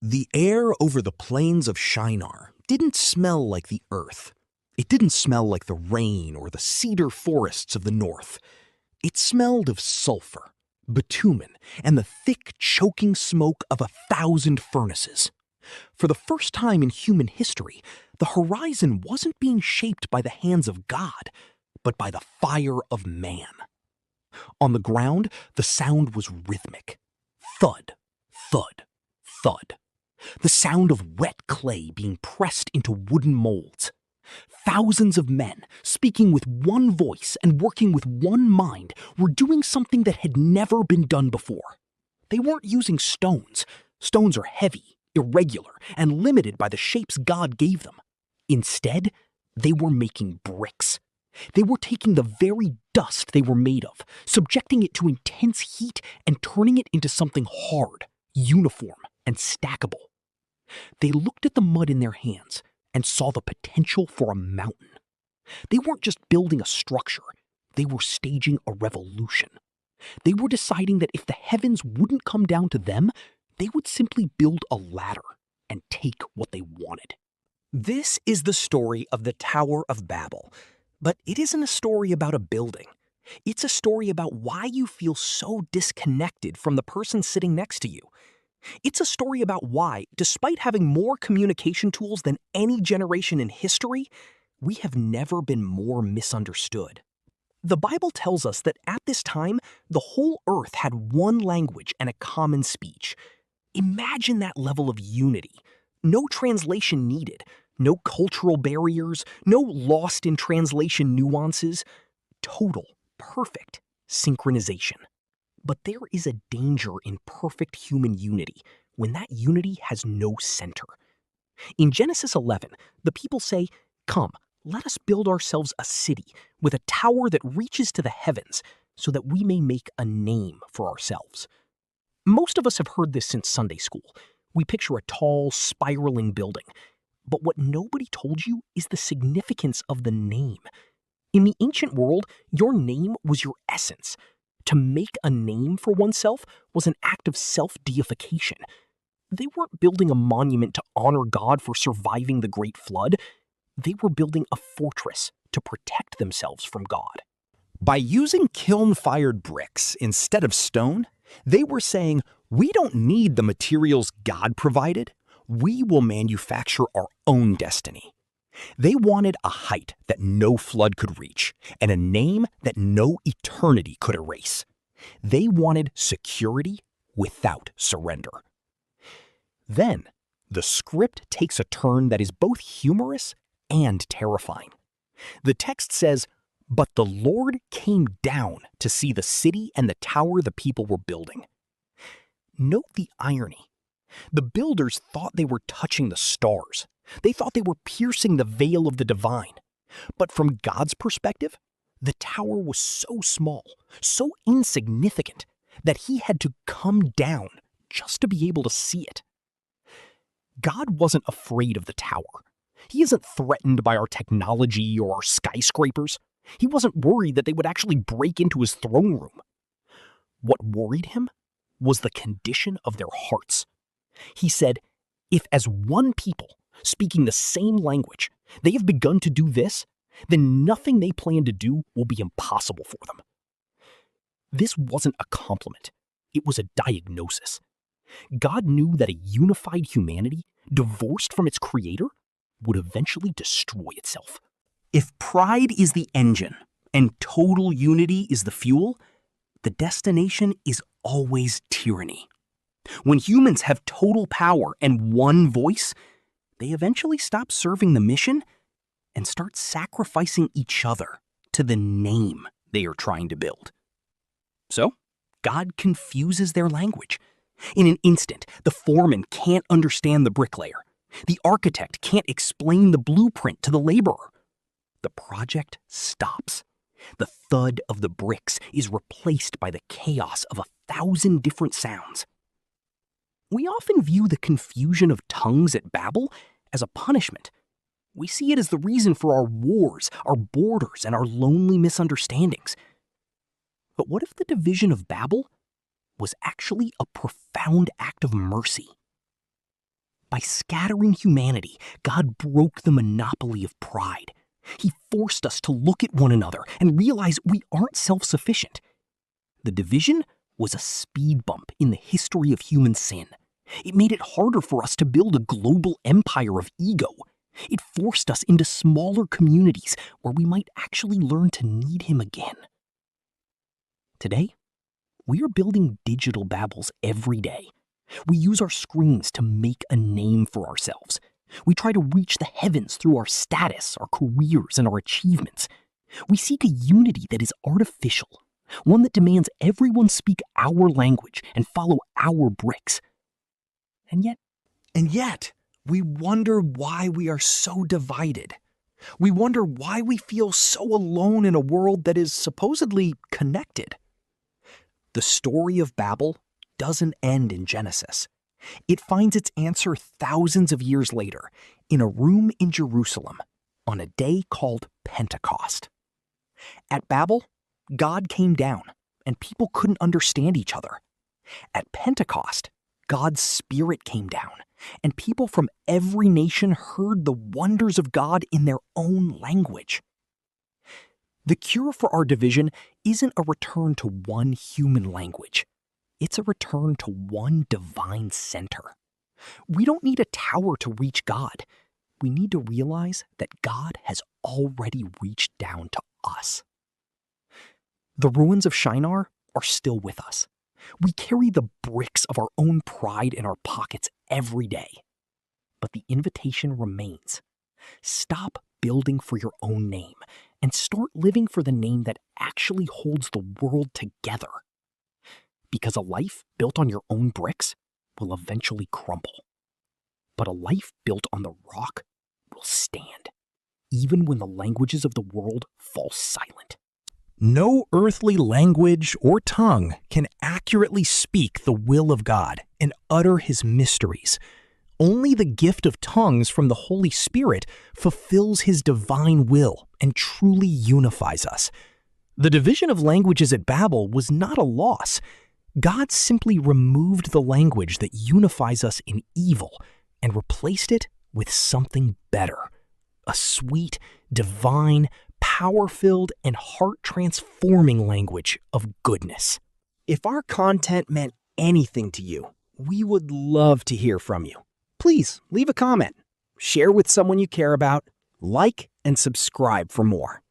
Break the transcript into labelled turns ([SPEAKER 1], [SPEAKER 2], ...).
[SPEAKER 1] The air over the plains of Shinar didn't smell like the earth. It didn't smell like the rain or the cedar forests of the north. It smelled of sulfur, bitumen, and the thick, choking smoke of 1,000 furnaces. For the first time in human history, the horizon wasn't being shaped by the hands of God, but by the fire of man. On the ground, the sound was rhythmic. Thud, thud, thud. The sound of wet clay being pressed into wooden molds. Thousands of men, speaking with one voice and working with one mind, were doing something that had never been done before. They weren't using stones. Stones are heavy, irregular, and limited by the shapes God gave them. Instead, they were making bricks. They were taking the very dust they were made of, subjecting it to intense heat and turning it into something hard, uniform, and stackable. They looked at the mud in their hands and saw the potential for a mountain. They weren't just building a structure, they were staging a revolution. They were deciding that if the heavens wouldn't come down to them, they would simply build a ladder and take what they wanted. This is the story of the Tower of Babel, but it isn't a story about a building. It's a story about why you feel so disconnected from the person sitting next to you. It's a story about why, despite having more communication tools than any generation in history, we have never been more misunderstood. The Bible tells us that at this time, the whole earth had one language and a common speech. Imagine that level of unity. No translation needed, no cultural barriers, no lost in translation nuances. Total, perfect synchronization. But there is a danger in perfect human unity when that unity has no center. In Genesis 11, the people say, "Come, let us build ourselves a city with a tower that reaches to the heavens so that we may make a name for ourselves." Most of us have heard this since Sunday school. We picture a tall, spiraling building. But what nobody told you is the significance of the name. In the ancient world, your name was your essence. To make a name for oneself was an act of self-deification. They weren't building a monument to honor God for surviving the Great Flood. They were building a fortress to protect themselves from God.
[SPEAKER 2] By using kiln-fired bricks instead of stone, they were saying, we don't need the materials God provided. We will manufacture our own destiny. They wanted a height that no flood could reach and a name that no eternity could erase. They wanted security without surrender. Then, the script takes a turn that is both humorous and terrifying. The text says, "But the Lord came down to see the city and the tower the people were building." Note the irony. The builders thought they were touching the stars. They thought they were piercing the veil of the divine. But from God's perspective, the tower was so small, so insignificant, that he had to come down just to be able to see it. God wasn't afraid of the tower. He isn't threatened by our technology or our skyscrapers. He wasn't worried that they would actually break into his throne room. What worried him was the condition of their hearts. He said, if as one people, speaking the same language, they have begun to do this, then nothing they plan to do will be impossible for them. This wasn't a compliment. It was a diagnosis. God knew that a unified humanity, divorced from its creator, would eventually destroy itself. If pride is the engine and total unity is the fuel, the destination is always tyranny. When humans have total power and one voice, they eventually stop serving the mission and start sacrificing each other to the name they are trying to build. So, God confuses their language. In an instant, the foreman can't understand the bricklayer. The architect can't explain the blueprint to the laborer. The project stops. The thud of the bricks is replaced by the chaos of 1,000 different sounds. We often view the confusion of tongues at Babel as a punishment. We see it as the reason for our wars, our borders, and our lonely misunderstandings. But what if the division of Babel was actually a profound act of mercy? By scattering humanity, God broke the monopoly of pride. He forced us to look at one another and realize we aren't self-sufficient. The division was a speed bump in the history of human sin. It made it harder for us to build a global empire of ego. It forced us into smaller communities where we might actually learn to need him again. Today, we are building digital Babels every day. We use our screens to make a name for ourselves. We try to reach the heavens through our status, our careers, and our achievements. We seek a unity that is artificial, one that demands everyone speak our language and follow our bricks. And yet, we wonder why we are so divided. We wonder why we feel so alone in a world that is supposedly connected. The story of Babel doesn't end in Genesis. It finds its answer thousands of years later in a room in Jerusalem on a day called Pentecost. At Babel, God came down and people couldn't understand each other. At Pentecost, God's Spirit came down and people from every nation heard the wonders of God in their own language. The cure for our division isn't a return to one human language. It's a return to one divine center. We don't need a tower to reach God. We need to realize that God has already reached down to us. The ruins of Shinar are still with us. We carry the bricks of our own pride in our pockets every day. But the invitation remains. Stop building for your own name and start living for the name that actually holds the world together. Because a life built on your own bricks will eventually crumble. But a life built on the rock will stand, even when the languages of the world fall silent. No earthly language or tongue can accurately speak the will of God and utter his mysteries. Only the gift of tongues from the Holy Spirit fulfills his divine will and truly unifies us. The division of languages at Babel was not a loss. God simply removed the language that unifies us in evil and replaced it with something better. A sweet, divine, power-filled, and heart-transforming language of goodness. If our content meant anything to you, we would love to hear from you. Please leave a comment, share with someone you care about, like and subscribe for more.